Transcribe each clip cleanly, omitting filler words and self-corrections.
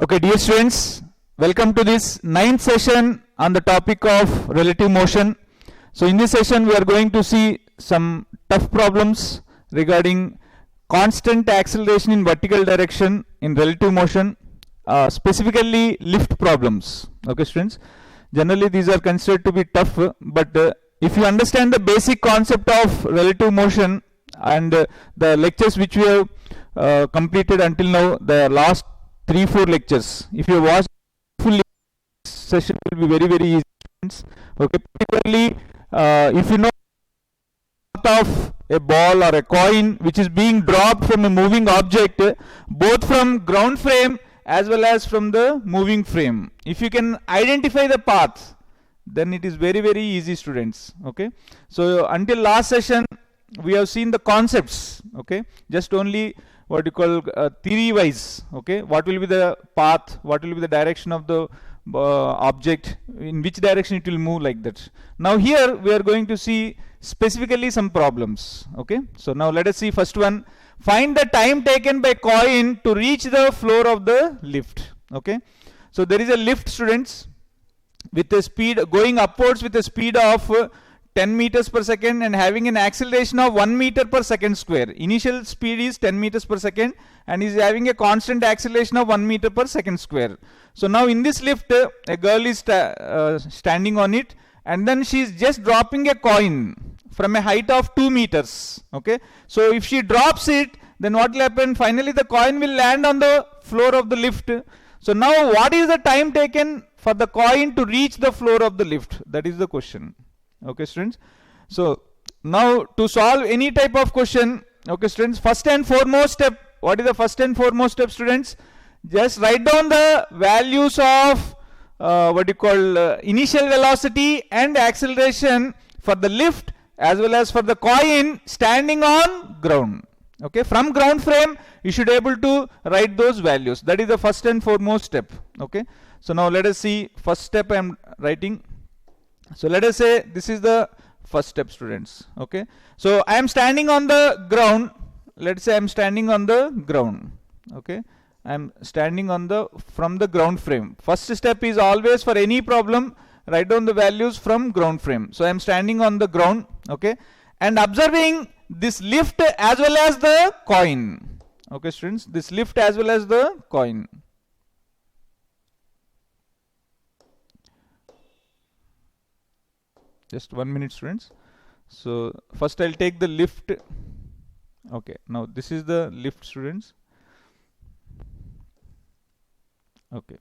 Okay, dear students, welcome to this ninth session on the topic of relative motion. So in this session we are going to see some tough problems regarding constant acceleration in vertical direction in relative motion, specifically lift problems. Okay, students, generally these are considered to be tough, but if you understand the basic concept of relative motion and the lectures which we have completed until now, the last 3-4 lectures, if you watch fully, session will be very easy, students. Okay, particularly if you know of a ball or a coin which is being dropped from a moving object, both from ground frame as well as from the moving frame, if you can identify the path, then it is very easy, students. Okay, so until last session we have seen the concepts. Okay, just only what you call theory wise. Okay, what will be the path, what will be the direction of the object, in which direction it will move, like that. Now here we are going to see specifically some problems. Okay, so now let us see first one. Find the time taken by coin to reach the floor of the lift. Okay, so there is a lift, students, with a speed going upwards with a speed of 10 meters per second and having an acceleration of 1 meter per second square. Initial speed is 10 meters per second and is having a constant acceleration of 1 meter per second square. So now in this lift, a girl is standing on it, and then she is just dropping a coin from a height of 2 meters. Okay, so if she drops it, then what will happen? Finally the coin will land on the floor of the lift. So now what is the time taken for the coin to reach the floor of the lift? That is the question. Okay, students, so now to solve any type of question, okay, students, first and foremost step, what is the first and foremost step, students? Just write down the values of initial velocity and acceleration for the lift as well as for the coin standing on ground. Okay, from ground frame you should able to write those values. That is the first and foremost step. Okay, so now let us see first step I am writing. So let us say this is the first step, students. Okay, so I am standing on the ground. Let's say I am standing on the ground. Okay, I am standing on the from the ground frame. First step is always, for any problem, write down the values from ground frame. So I am standing on the ground. Okay, and observing this lift as well as the coin. Okay, students, this lift as well as the coin. Just 1 minute, students. So first I'll take the lift. Okay, now this is the lift, students. Okay,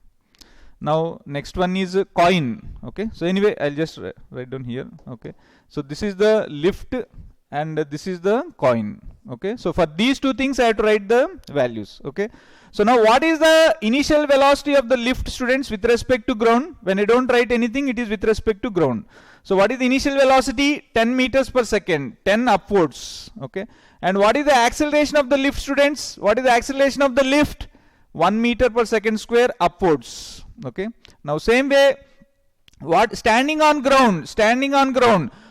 now next one is a coin. Okay, so anyway I'll just write down here. Okay, so this is the lift and this is the coin. Okay, so for these two things I have to write the values. Okay, so now what is the initial velocity of the lift, students, with respect to ground? When I don't write anything, it is with respect to ground. So what is the initial velocity? 10 meters per second, 10 upwards. Okay, and what is the acceleration of the lift, students? What is the acceleration of the lift? 1 meter per second square upwards. Okay, now same way, what standing on ground,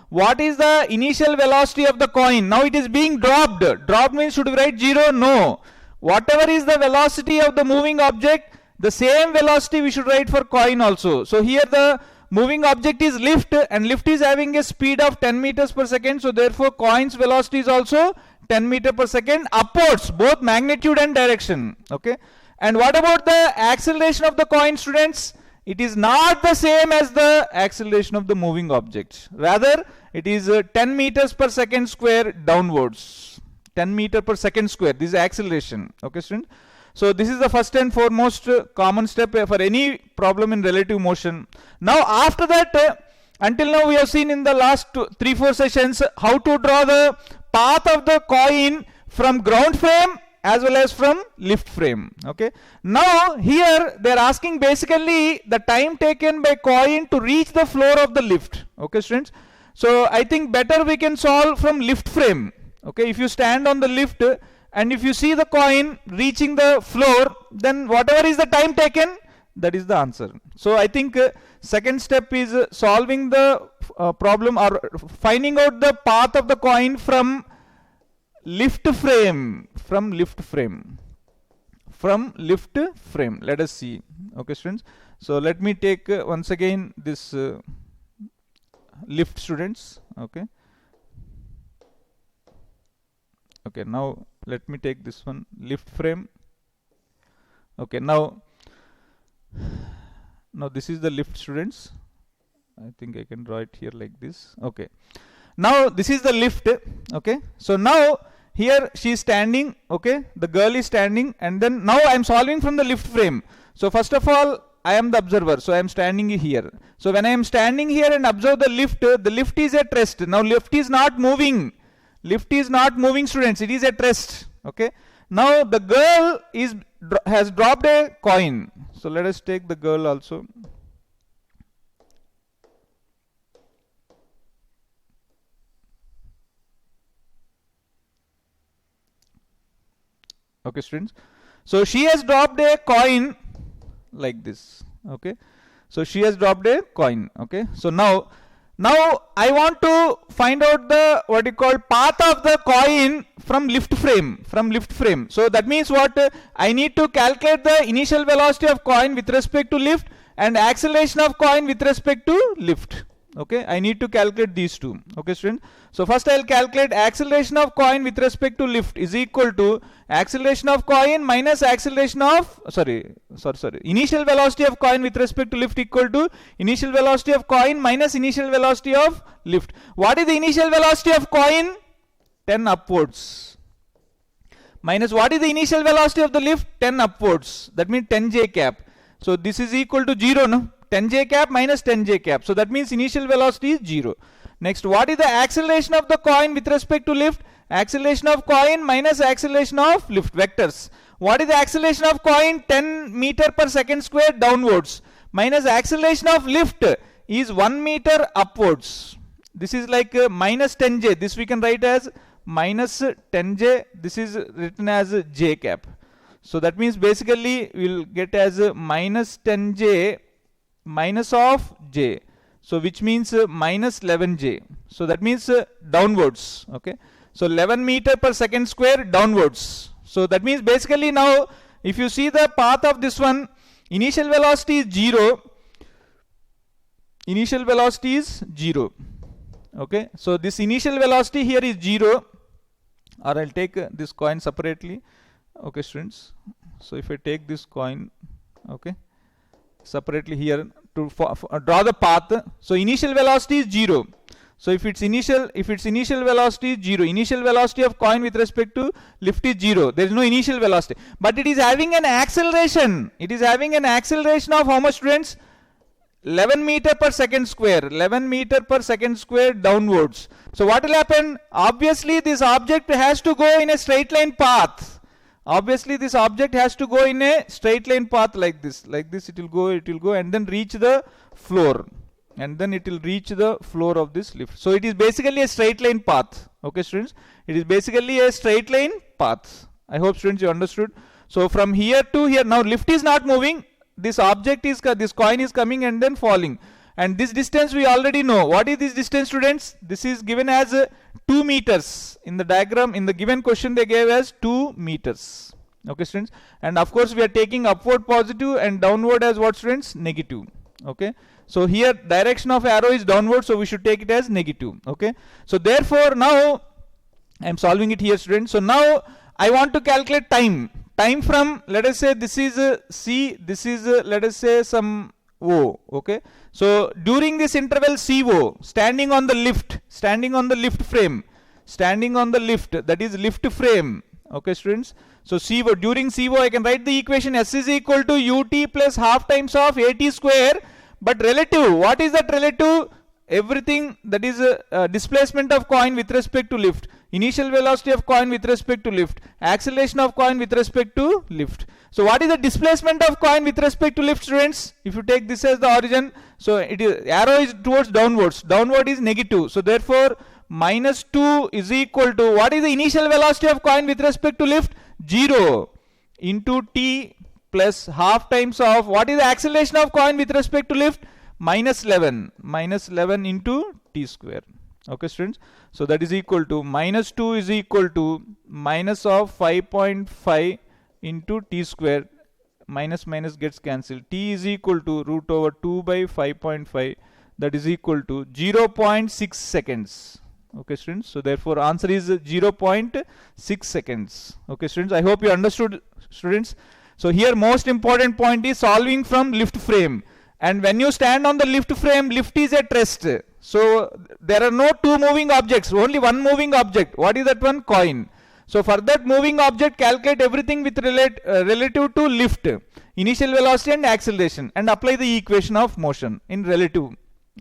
what is the initial velocity of the coin? Now it is being dropped. Dropped means should we write 0? No. Whatever is the velocity of the moving object, the same velocity we should write for coin also. So here the moving object is lift, and lift is having a speed of 10 meters per second. So therefore coin's velocity is also 10 meter per second upwards, both magnitude and direction. Okay, and what about the acceleration of the coin, students? It is not the same as the acceleration of the moving object. Rather, it is 10 meters per second square downwards. 10 meter per second square. This is acceleration. Okay, students. So this is the first and foremost common step for any problem in relative motion. Now after that, until now we have seen in the last 3-4 sessions how to draw the path of the coin from ground frame as well as from lift frame. Okay, now here they are asking basically the time taken by coin to reach the floor of the lift. Okay, students, so I think better we can solve from lift frame. Okay, if you stand on the lift and if you see the coin reaching the floor, then whatever is the time taken, that is the answer. So I think second step is solving the problem or finding out the path of the coin from lift frame. from lift frame. Let us see. Okay, students. So let me take once again this lift, students. Okay. Okay, now let me take this one, lift frame. Okay, now this is the lift, students. I think I can draw it here like this. Okay. Now this is the lift. Okay. So now here she is standing. Okay. The girl is standing, and then now I am solving from the lift frame. So first of all, I am the observer. So I am standing here. So when I am standing here and observe the lift is at rest. Now lift is not moving. Lift is not moving, students. It is at rest. Okay. Now the girl has dropped a coin. So let us take the girl also. Okay, students. So she has dropped a coin like this. Okay. So she has dropped a coin. Okay. So now I want to find out the path of the coin from lift frame. So that means what? I need to calculate the initial velocity of coin with respect to lift and acceleration of coin with respect to lift. Okay, I need to calculate these two. Okay, students. So first I will calculate acceleration of coin with respect to lift is equal to acceleration of coin minus acceleration of initial velocity of coin with respect to lift equal to initial velocity of coin minus initial velocity of lift. What is the initial velocity of coin? 10 upwards. Minus what is the initial velocity of the lift? 10 upwards. That means 10 j cap. So this is equal to 0, no? 10 j cap minus 10 j cap. So that means initial velocity is 0. Next, what is the acceleration of the coin with respect to lift? Acceleration of coin minus acceleration of lift, vectors. What is the acceleration of coin? 10 meter per second square downwards. Minus acceleration of lift is 1 meter upwards. This is like minus 10 j. This we can write as minus 10 j. This is written as j cap. So that means basically we will get as minus 10 j minus of j. So which means minus 11 j. So that means downwards. Okay. So 11 meter per second square downwards. So that means basically now if you see the path of this one, initial velocity is 0. Initial velocity is 0. Okay. So this initial velocity here is 0. Or I'll take this coin separately. Okay, students. So if I take this coin, okay, separately here to draw the path. So initial velocity is 0. So if its initial velocity is 0, initial velocity of coin with respect to lift is 0. There is no initial velocity, but it is having an acceleration. It is having an acceleration of how much, students? 11 meter per second square. 11 meter per second square downwards. So what will happen? Obviously this object has to go in a straight line path. Obviously this object has to go in a straight line path like this. Like this it will go and then reach the floor. And then it will reach the floor of this lift. So it is basically a straight line path. Okay, students. It is basically a straight line path. I hope, students, you understood. So from here to here, now lift is not moving. This object is, this coin is coming and then falling. And this distance we already know. What is this distance, students? This is given as 2 meters. In the diagram, in the given question they gave as 2 meters. Okay, students. And of course we are taking upward positive and downward as what, students? Negative. Okay. So here direction of arrow is downward, so we should take it as negative. Okay. So therefore now I am solving it here, students. So now I want to calculate time. Time from, let us say this is C, this is let us say some O. Okay. So during this interval CO, standing on the lift frame, standing on the lift, that is lift frame. Okay, students. So CO, during CO I can write the equation S is equal to UT plus half times of AT square. But relative, what is that relative? Everything that is displacement of coin with respect to lift, initial velocity of coin with respect to lift, acceleration of coin with respect to lift. So what is the displacement of coin with respect to lift, students? If you take this as the origin, so it is arrow is towards downwards. Downward is negative. So therefore minus 2 is equal to, what is the initial velocity of coin with respect to lift? 0 into t plus half times of, what is the acceleration of coin with respect to lift? Minus 11. Minus 11 into t square. Okay, students. So that is equal to minus 2 is equal to minus of 5.5 into t square, minus minus gets cancelled. T is equal to root over 2 by 5.5, that is equal to 0.6 seconds. Okay, students. So therefore answer is 0.6 seconds. Okay, students. I hope you understood, students. So here most important point is solving from lift frame. And when you stand on the lift frame, lift is at rest. So there are no two moving objects, only one moving object. What is that one? Coin. So for that moving object, calculate everything with relative to lift, initial velocity and acceleration, and apply the equation of motion in relative.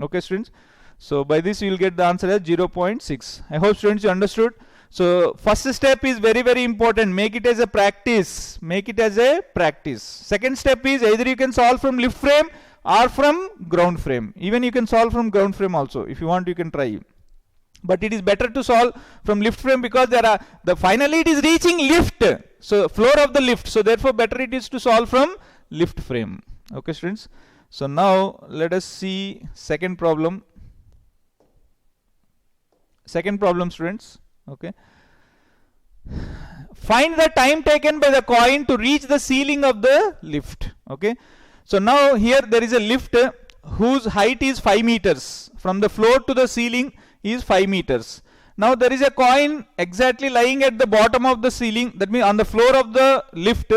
Okay, students. So by this you will get the answer as 0.6. I hope students you understood. So first step is very very important. Make it as a practice. Make it as a practice. Second step is either you can solve from lift frame or from ground frame. Even you can solve from ground frame also. If you want, you can try. But it is better to solve from lift frame because there are finally it is reaching lift. So floor of the lift. So therefore better it is to solve from lift frame. Okay, students. So now let us see second problem. Second problem, students. Okay. Find the time taken by the coin to reach the ceiling of the lift. Okay. So now here there is a lift whose height is 5 meters. From the floor to the ceiling is 5 meters. Now there is a coin exactly lying at the bottom of the ceiling. That means on the floor of the lift,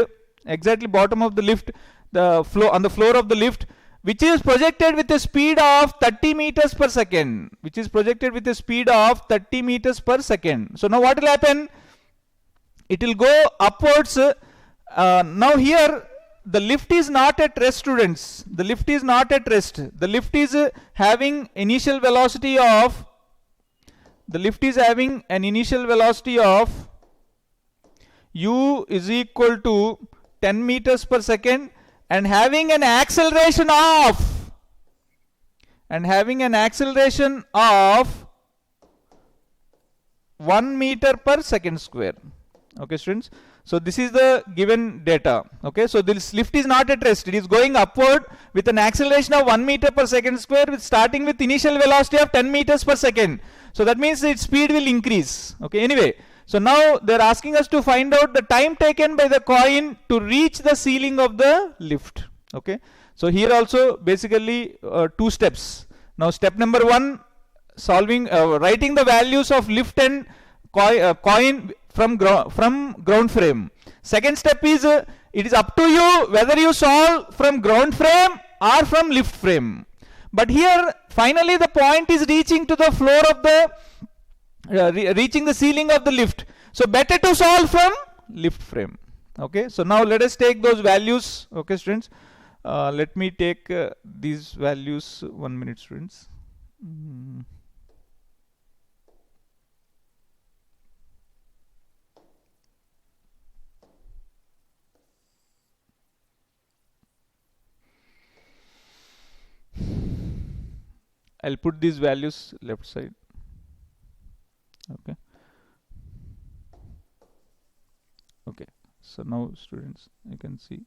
exactly bottom of the lift, on the floor of the lift, which is projected with a speed of 30 meters per second. Which is projected with a speed of 30 meters per second. So now what will happen? It will go upwards. Now here the lift is not at rest, students. The lift is not at rest. The lift is having initial velocity of, the lift is having an initial velocity of u is equal to 10 meters per second and having an acceleration of, 1 meter per second square. Okay, students. So this is the given data. Okay, so this lift is not at rest. It is going upward with an acceleration of 1 meter per second square, with starting with initial velocity of 10 meters per second. So that means its speed will increase. Okay, anyway. So now they are asking us to find out the time taken by the coin to reach the ceiling of the lift. Okay. So here also basically two steps. Now step number 1, solving, writing the values of lift and coin from ground frame. Second step is it is up to you whether you solve from ground frame or from lift frame. But here finally the point is reaching to the floor of the reaching the ceiling of the lift. So better to solve from lift frame. Okay. So now let us take those values. Okay, students. Let me take these values. 1 minute, students. I'll put these values left side. Okay. Okay. So now, students, you can see.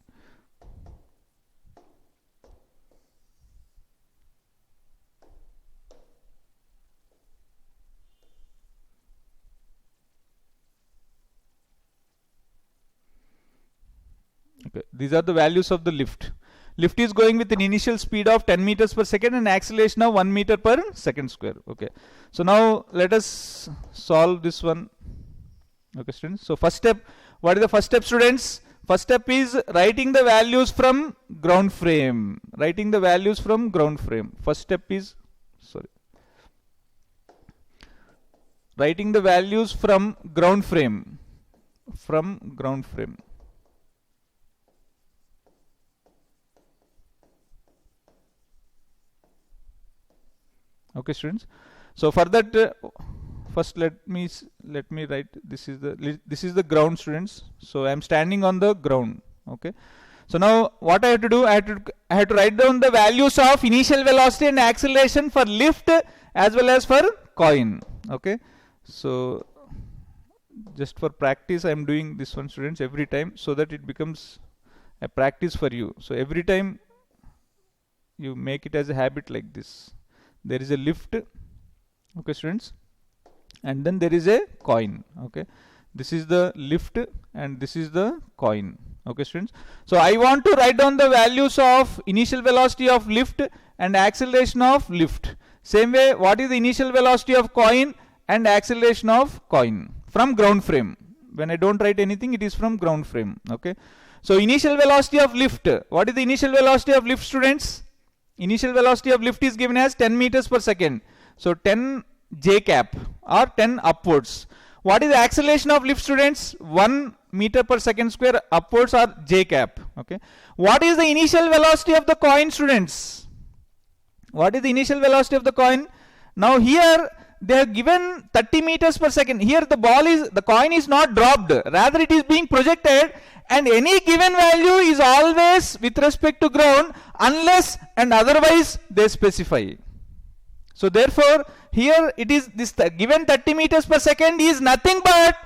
Okay. These are the values of the lift. Lift is going with an initial speed of 10 meters per second and acceleration of 1 meter per second square. Okay. So now let us solve this one. Okay, students. So first step, what is the first step, students? First step is writing the values from ground frame. Writing the values from ground frame. First step is, writing the values from ground frame. From ground frame. Okay, students. So for that, first let me write. This is the ground, students. So I am standing on the ground. Okay. So now what I have to do? I have to write down the values of initial velocity and acceleration for lift as well as for coin. Okay. So just for practice, I am doing this one, students, every time, so that it becomes a practice for you. So every time you make it as a habit like this. There is a lift, okay, students, and then there is a coin. Okay, This is the lift and this is the coin. Okay, students. So I want to write down the values of initial velocity of lift and acceleration of lift. Same way, what is the initial velocity of coin and acceleration of coin from ground frame? When I don't write anything, it is from ground frame. Okay. So initial velocity of lift. What is the initial velocity of lift, students? Initial velocity of lift is given as 10 meters per second. So 10 j cap or 10 upwards. What is the acceleration of lift, students? 1 meter per second square upwards or j cap. Okay. What is the initial velocity of the coin, students? What is the initial velocity of the coin? Now here they have given 30 meters per second. Here the coin is not dropped, rather it is being projected, and any given value is always with respect to ground unless and otherwise they specify. So therefore here it is this given 30 meters per second is nothing but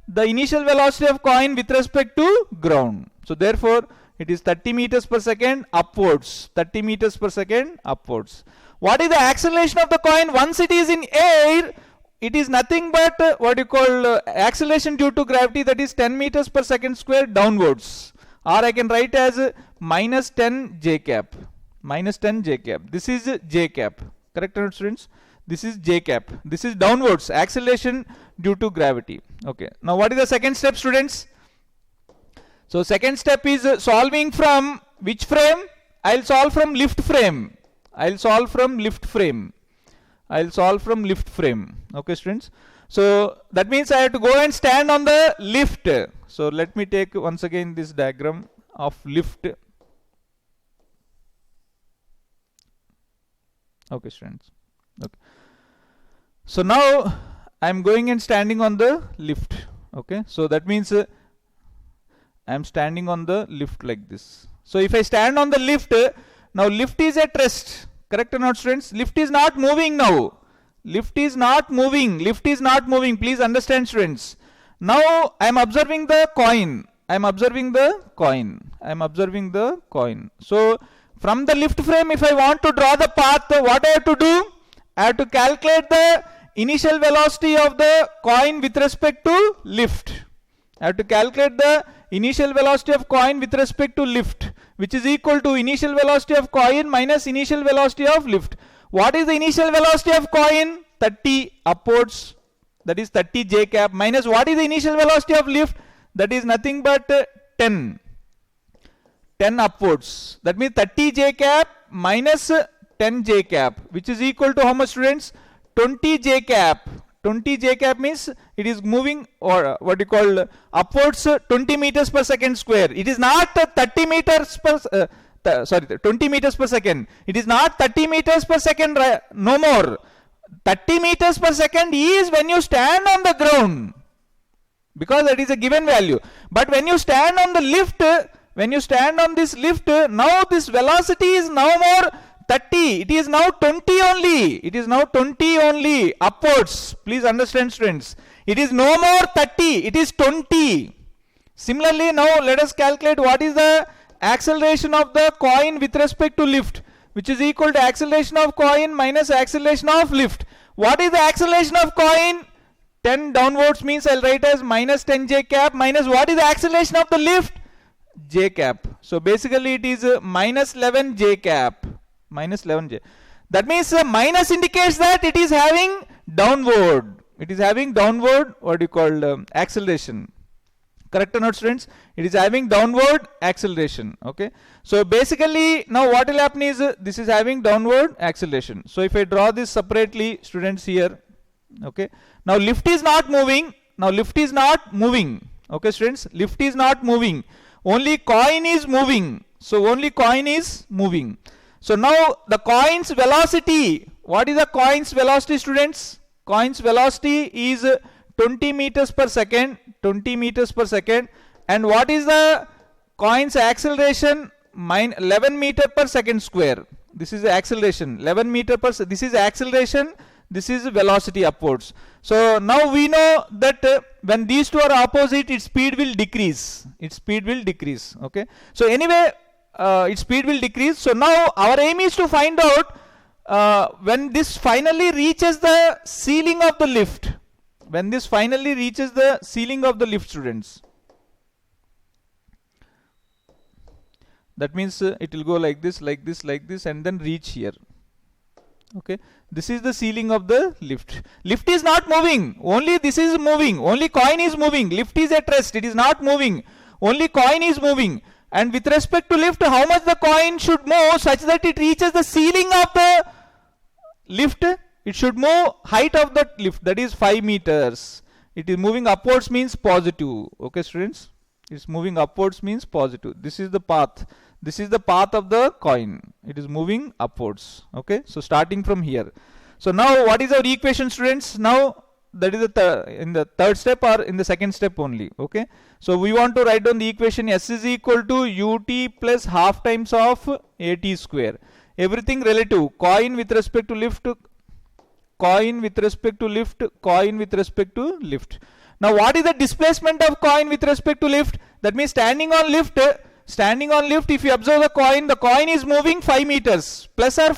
the initial velocity of coin with respect to ground. So therefore it is 30 meters per second upwards. 30 meters per second upwards. What is the acceleration of the coin? Once it is in air, it is nothing but what you call acceleration due to gravity, that is 10 meters per second square downwards. Or I can write as minus 10 j cap. Minus 10 j cap. This is j cap. Correct, students? This is j cap. This is downwards, acceleration due to gravity. Okay. Now what is the second step, students? So second step is solving from which frame? I'll solve from lift frame. I'll solve from lift frame. I'll solve from lift frame. Okay, students. So that means I have to go and stand on the lift. So let me take once again this diagram of lift. Okay, students. Okay. So now I'm going and standing on the lift. Okay. So that means I'm standing on the lift like this. So if I stand on the lift, now lift is at rest. Correct or not, students? Lift is not moving now. Lift is not moving. Lift is not moving. Please understand, students. Now I am observing the coin. I am observing the coin. I am observing the coin. So from the lift frame, if I want to draw the path, what I have to do? I have to calculate the initial velocity of the coin with respect to lift. I have to calculate the initial velocity of coin with respect to lift, which is equal to initial velocity of coin minus initial velocity of lift. What is the initial velocity of coin? 30 upwards, that is 30 j cap, minus what is the initial velocity of lift? That is nothing but 10 upwards. That means 30 j cap minus 10 j cap, which is equal to how much, students? 20 j cap. 20 j cap means it is moving, or what you call upwards 20 meters per second square. It is not 30 meters per 20 meters per second. It is not 30 meters per second, no more. 30 meters per second is when you stand on the ground, because that is a given value. But when you stand on the lift, when you stand on this lift, now this velocity is no more 30, it is now 20 only. It is now 20 only upwards. Please understand, students. It is no more 30, it is 20. Similarly, now let us calculate what is the acceleration of the coin with respect to lift, which is equal to acceleration of coin minus acceleration of lift. What is the acceleration of coin? 10 downwards means I'll write as minus 10 j cap, minus what is the acceleration of the lift? J cap. So basically it is minus 11 j cap. Minus 11 j. That means minus indicates that it is having downward. It is having downward, what do you call, acceleration. Correct or not, students? It is having downward acceleration. Okay. So basically now what will happen is this is having downward acceleration. So if I draw this separately, students, here. Okay. Now lift is not moving. Now lift is not moving. Okay, students. Lift is not moving. Only coin is moving. So only coin is moving. So now the coin's velocity. What is the coin's velocity, students? Coin's velocity is 20 meters per second. 20 meters per second. And what is the coin's acceleration? 11 meter per second square. This is the acceleration. 11 meter per second. This is acceleration. This is velocity upwards. So now we know that when these two are opposite, its speed will decrease. Its speed will decrease. Okay. So anyway, its speed will decrease. So now our aim is to find out when this finally reaches the ceiling of the lift. when this finally reaches the ceiling of the lift, students. That means it will go like this, like this, like this, and then reach here. Okay, this is the ceiling of the lift. Lift is not moving, only this is moving, only coin is moving. Lift is at rest, it is not moving, only coin is moving. And with respect to lift, how much the coin should move such that it reaches the ceiling of the lift? It should move height of the lift, that is 5 meters. It is moving upwards means positive. Okay, students, it's moving upwards means positive. This is the path. This is the path of the coin. It is moving upwards. Okay, so starting from here. So now what is our equation, students? Now that is in the third step or in the second step only. Okay, so we want to write down the equation S is equal to ut plus half times of at square. Everything relative. Coin with respect to lift, coin with respect to lift, coin with respect to lift. Now what is the displacement of coin with respect to lift? That means standing on lift, if you observe the coin is moving 5 meters. Plus or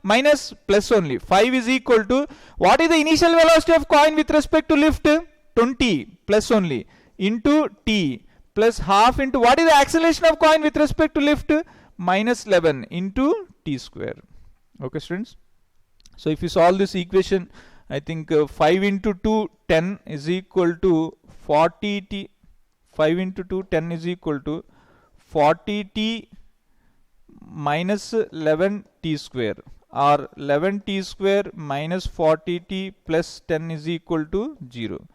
minus? Plus only. 5 is equal to, what is the initial velocity of coin with respect to lift? 20 plus only into t plus half into, what is the acceleration of coin with respect to lift? Minus 11 into t square. Okay, students. So if you solve this equation, I think 5 into 2, 10 is equal to 40t. 5 into 2, 10 is equal to 40t minus 11t square, or 11t square minus 40t plus 10 is equal to 0.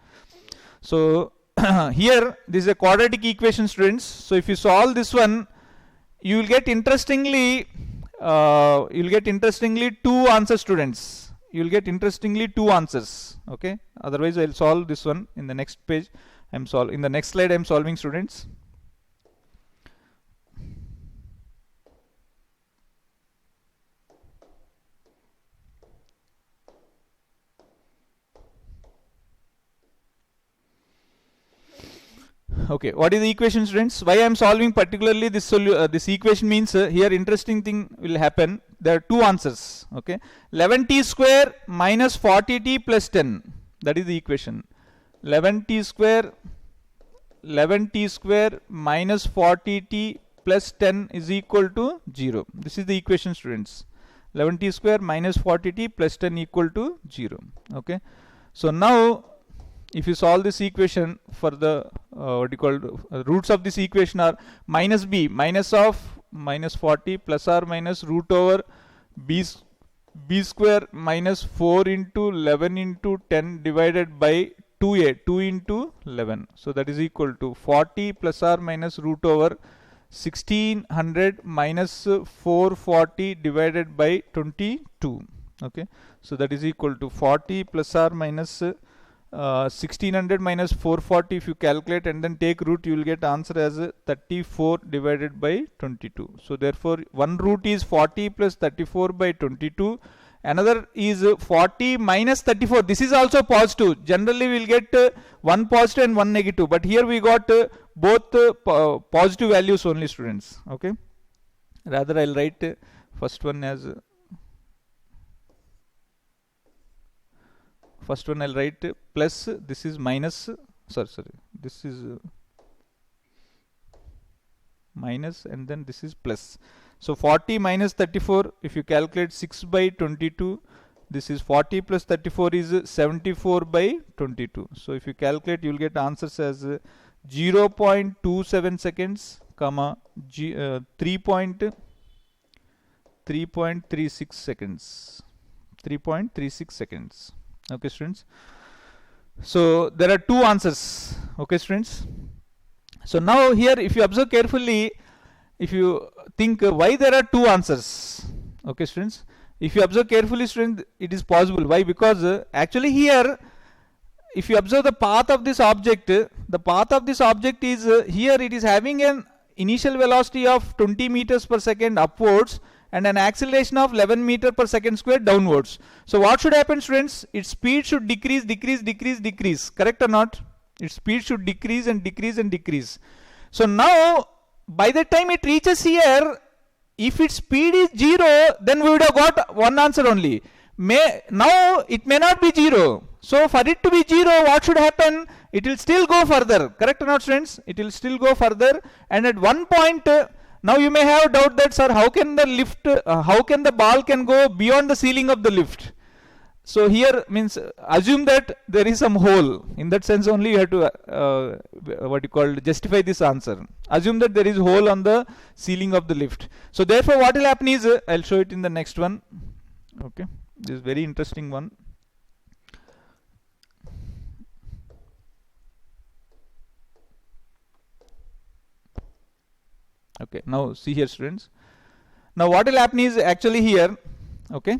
So here this is a quadratic equation, students. So if you solve this one, you will get interestingly two answers, students. You will get interestingly two answers. Okay, otherwise I will solve this one in the next page. In the next slide I am solving, students. Okay, what is the equation, students? Why I am solving particularly this equation means here interesting thing will happen. There are two answers. Okay, 11t square minus 40t plus 10. That is the equation. 11t square minus 40t plus 10 is equal to 0. This is the equation, students. 11t square minus 40t plus 10 equal to 0. Okay, so now if you solve this equation for the roots of this equation are minus b, minus of minus 40 plus or minus root over b square minus 4 into 11 into 10 divided by 2a, 2 into 11. So that is equal to 40 plus or minus root over 1600 minus 440 divided by 22. Okay, so that is equal to 40 plus or minus 1600 minus 440. If you calculate and then take root, you will get answer as 34 divided by 22. So therefore one root is 40 plus 34 by 22. Another is 40 minus 34. This is also positive. Generally we will get one positive and one negative, but here we got both positive values only, students. Okay, rather I will write first one as I'll write plus, this is minus, this is minus and then this is plus. So 40 minus 34, if you calculate 6 by 22, this is 40 plus 34 is 74 by 22. So if you calculate, you will get answers as 0.27 seconds, comma 3.36 seconds. 3.36 seconds. Okay, students. So there are two answers. Okay, students. So now here, if you observe carefully, if you think why there are two answers. Okay, students. If you observe carefully, students, it is possible. Why? Because actually here, if you observe the path of this object, the path of this object is here it is having an initial velocity of 20 meters per second upwards and an acceleration of 11 meter per second square downwards. So what should happen, students? Its speed should decrease. Correct or not? Its speed should decrease and decrease and decrease. So now by the time it reaches here, if its speed is 0, then we would have got one answer only. Now it may not be 0. So for it to be 0, what should happen? It will still go further. Correct or not, students? It will still go further, and at one point, now you may have doubt that, sir, how can the lift, how can the ball can go beyond the ceiling of the lift? So here means assume that there is some hole. In that sense only you have to what you call justify this answer. Assume that there is hole on the ceiling of the lift. So therefore what will happen is, I'll show it in the next one. Okay, this is very interesting one. Okay, now see here, students. Now what will happen is actually here, okay,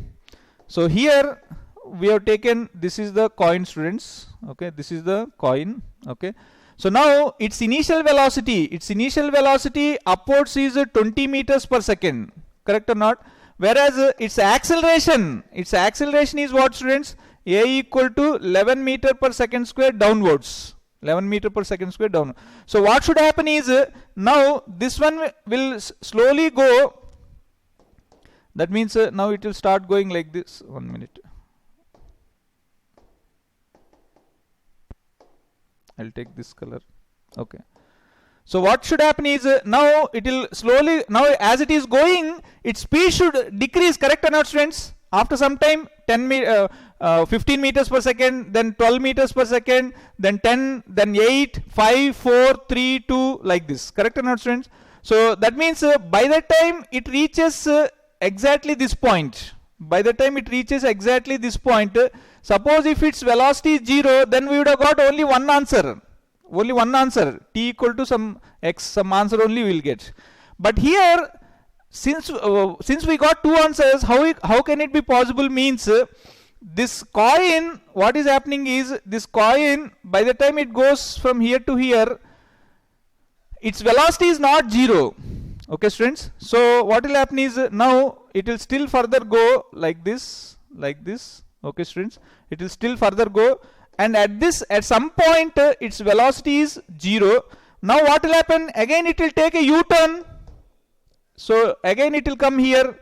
so here we have taken, this is the coin, students, okay, this is the coin, okay. So now its initial velocity upwards is 20 meters per second, correct or not? Whereas its acceleration is what, students? A equal to 11 meter per second square downwards. 11 meter per second square down. So what should happen is, now this one will slowly go. That means now it will start going like this. 1 minute. I'll take this color. Okay. So what should happen is, now it will slowly, now as it is going, its speed should decrease, correct or not, students? After some time, 15 meters per second, then 12 meters per second, then 10, then 8, 5, 4, 3, 2, like this, correct or not, students? So that means by the time it reaches exactly this point, suppose if its velocity is 0, then we would have got only one answer, t equal to some x, some answer only we will get. But here, since we got two answers, how can it be possible? Means this coin, what is happening is, this coin, by the time it goes from here to here, its velocity is not 0. Okay, students. So what will happen is, now it will still further go like this. Okay, students. It will still further go, and at some point its velocity is 0. Now what will happen? Again it will take a U-turn. So again it will come here,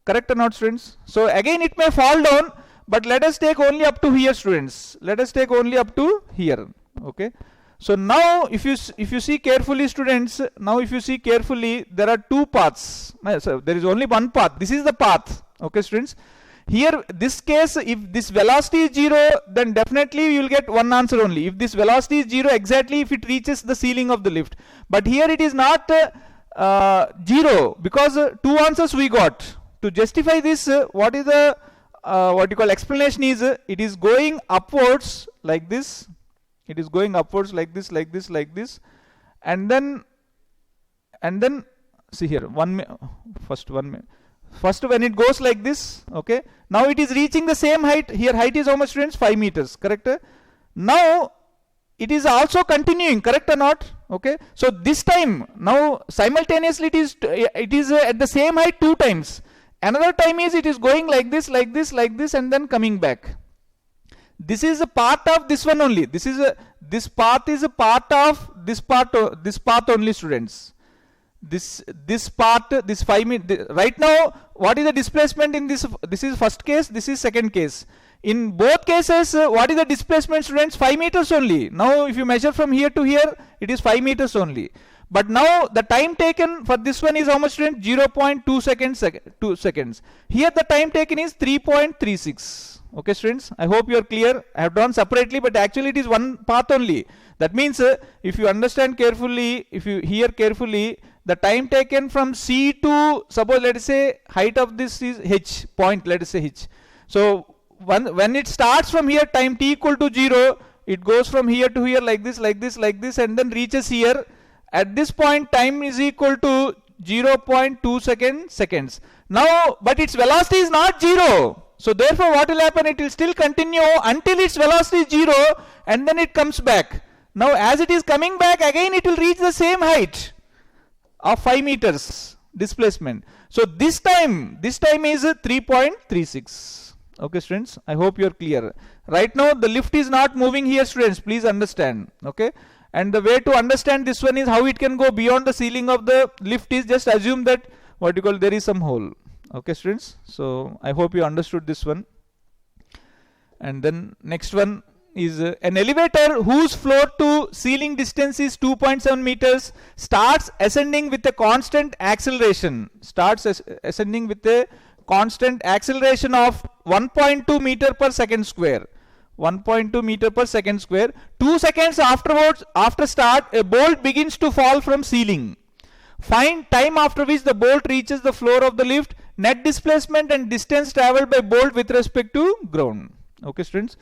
correct or not, students? So again it may fall down, but let us take only up to here, students. Let us take only up to here. Okay. So now if you see carefully, students, there are two paths. So there is only one path. This is the path. Okay, students. Here, this case, if this velocity is 0, then definitely you will get one answer only. If this velocity is 0 exactly, if it reaches the ceiling of the lift. But here it is not 0, because two answers we got. To justify this, what is the explanation is, it is going upwards like this. It is going upwards like this, and then see here, first when it goes like this, okay, now it is reaching the same height. Here height is how much, students? 5 meters, correct? Now it is also continuing, correct or not? Okay, so this time, now simultaneously it is at the same height 2 times. Another time is it is going like this, and then coming back. This is a part of this one only. This path is a part of this path only, students. This part, this 5 meters. Right now, what is the displacement in this? This is first case. This is second case. In both cases, what is the displacement, students? 5 meters only. Now, if you measure from here to here, it is 5 meters only. But now the time taken for this one is how much, students? 0.2 seconds. Here the time taken is 3.36. Okay, students, I hope you are clear. I have drawn separately, but actually it is one path only. That means if you understand carefully, if you hear carefully, the time taken from C to, suppose let us say height of this is H point, let us say H. So when it starts from here, time t equal to 0, it goes from here to here like this, and then reaches here. At this point, time is equal to 0.2 seconds. Now, but its velocity is not 0. So therefore what will happen? It will still continue until its velocity is 0, and then it comes back. Now as it is coming back, again it will reach the same height of 5 meters displacement. So this time is 3.36. Okay, students, I hope you are clear. Right now the lift is not moving here, students, please understand. Okay, and the way to understand this one is how it can go beyond the ceiling of the lift is just assume that there is some hole. Okay, students, so I hope you understood this one. And then next one is an elevator whose floor to ceiling distance is 2.7 meters starts ascending with a constant acceleration. Ascending with a constant acceleration of 1.2 meter per second square. 1.2 meter per second square. 2 seconds afterwards, after start, a bolt begins to fall from ceiling. Find time after which the bolt reaches the floor of the lift, net displacement and distance traveled by bolt with respect to ground. Okay, students.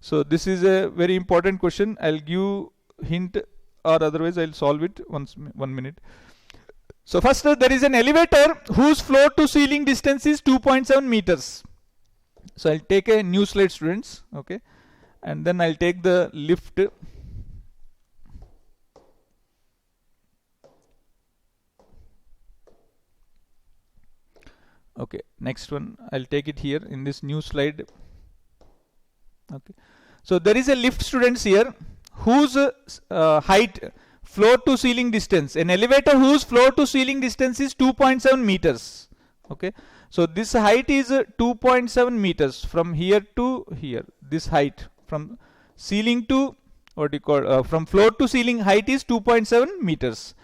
So this is a very important question. I'll give hint, or otherwise I'll solve it 1 minute. So first, there is an elevator whose floor to ceiling distance is 2.7 meters. So I'll take a new slide, students. Okay, and then I'll take the lift. Okay, next one, I'll take it here in this new slide. Okay, so there is a lift, students, here whose height, floor to ceiling distance, an elevator whose floor to ceiling distance is 2.7 meters. Okay, so this height is 2.7 meters from here to here. This height from ceiling to what you call from floor to ceiling height is 2.7 meters.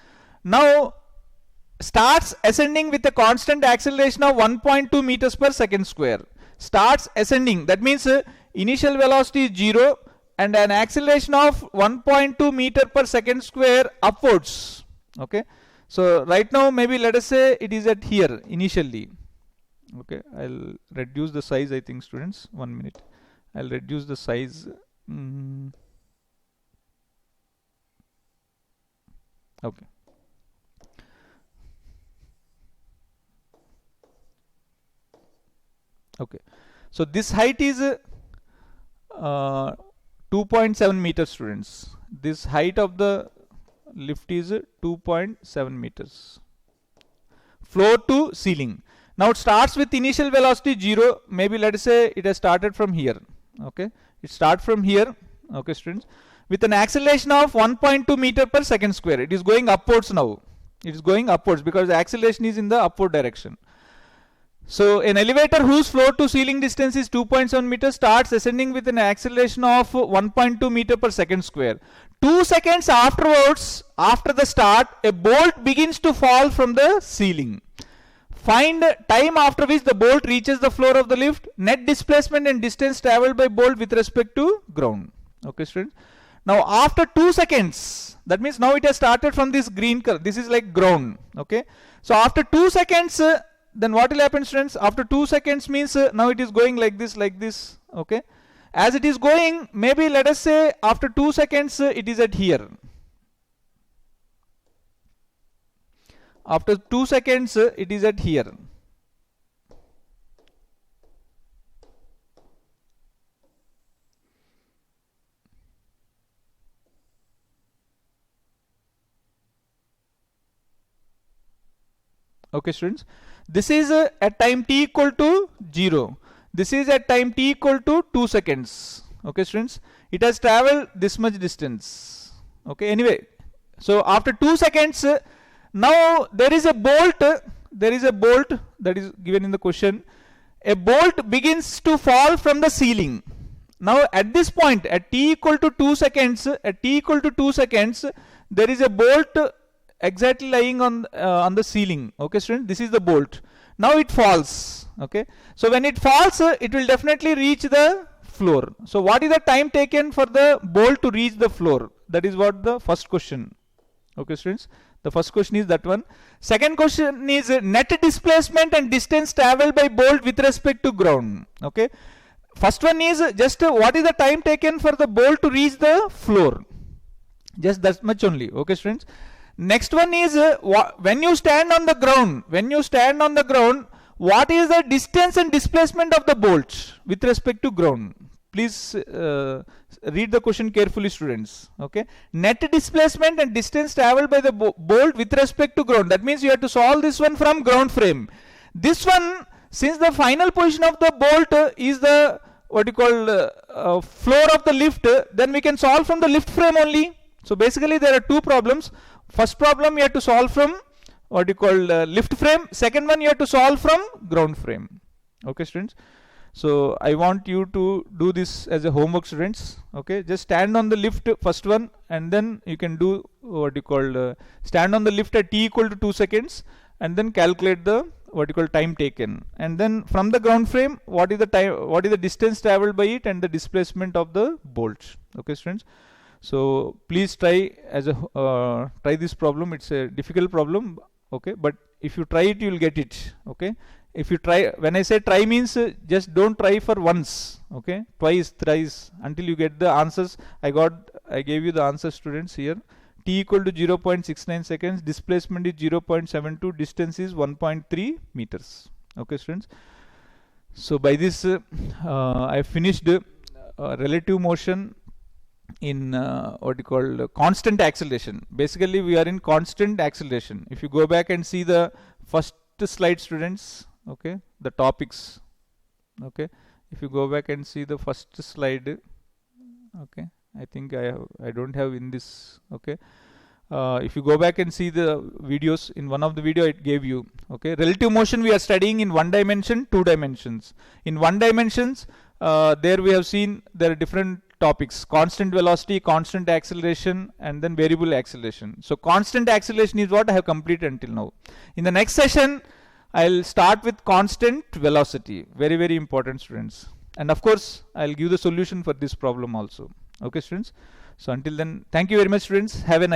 Now starts ascending with a constant acceleration of 1.2 meters per second square. Starts ascending, that means initial velocity is 0 and an acceleration of 1.2 meter per second square upwards. Okay, so right now maybe let us say it is at here initially. Okay, I'll reduce the size, I think, students, 1 minute. I'll reduce the size. Okay. Okay, so this height is 2.7 meters, students. This height of the lift is 2.7 meters. Floor to ceiling. Now it starts with initial velocity 0. Maybe let us say it has started from here. Okay, it starts from here. Okay, students, with an acceleration of 1.2 meter per second square. It is going upwards now. It is going upwards because the acceleration is in the upward direction. So an elevator whose floor to ceiling distance is 2.7 meters starts ascending with an acceleration of 1.2 meter per second square. 2 seconds afterwards, after the start, a bolt begins to fall from the ceiling. Find time after which the bolt reaches the floor of the lift, net displacement and distance traveled by bolt with respect to ground. Okay, students. Now after 2 seconds, that means now it has started from this green color. This is like ground. Okay, so after 2 seconds, then what will happen, students? After 2 seconds means now it is going like this, like this. Okay, as it is going, maybe let us say after 2 seconds it is at here. After 2 seconds it is at here. Okay, students, this is at time t equal to 0. This is at time t equal to 2 seconds. Okay, students, it has traveled this much distance. Okay, anyway, so after 2 seconds, now there is a bolt. There is a bolt that is given in the question. A bolt begins to fall from the ceiling. Now at this point, at t equal to 2 seconds, there is a bolt exactly lying on the ceiling. Okay, students, this is the bolt. Now it falls. Okay, so when it falls, it will definitely reach the floor. So what is the time taken for the bolt to reach the floor? That is what the first question. Okay, students, the first question is that one. Second question is net displacement and distance traveled by bolt with respect to ground. Okay, first one is just what is the time taken for the bolt to reach the floor. Just that much only. Okay, students. Next one is when you stand on the ground, what is the distance and displacement of the bolt with respect to ground? Please read the question carefully, students. Okay, net displacement and distance traveled by the bolt with respect to ground. That means you have to solve this one from ground frame. This one, since the final position of the bolt is the what you call floor of the lift, then we can solve from the lift frame only. So basically there are two problems. First problem you have to solve from what you call lift frame. Second one you have to solve from ground frame. Okay, students. So I want you to do this as a homework, students. Okay, just stand on the lift, first one, and then you can do what you call stand on the lift at t equal to 2 seconds, and then calculate the what you call time taken, and then from the ground frame, what is the time, what is the distance traveled by it, and the displacement of the bolt. Okay, students. So please try as a try this problem. It's a difficult problem. Okay, but if you try it, you will get it. Okay. If you try, when I say try means just don't try for once, okay, twice, thrice, until you get the answers. I gave you the answers, students, here. T equal to 0.69 seconds, displacement is 0.72, distance is 1.3 meters. Okay, students. So by this I finished relative motion in what you call constant acceleration. Basically we are in constant acceleration. If you go back and see the first slide, students, okay, the topics, okay, if you go back and see the first slide, okay, I think I don't have in this. Okay, if you go back and see the videos, in one of the video it gave you, okay, relative motion we are studying in 1 dimension, 2 dimensions. In 1 dimensions, there we have seen there are different topics: constant velocity, constant acceleration, and then variable acceleration. So constant acceleration is what I have completed until now. In the next session I'll start with constant velocity. Very, very important, students. And of course, I'll give the solution for this problem also. Okay, students. So until then, thank you very much, students. Have a nice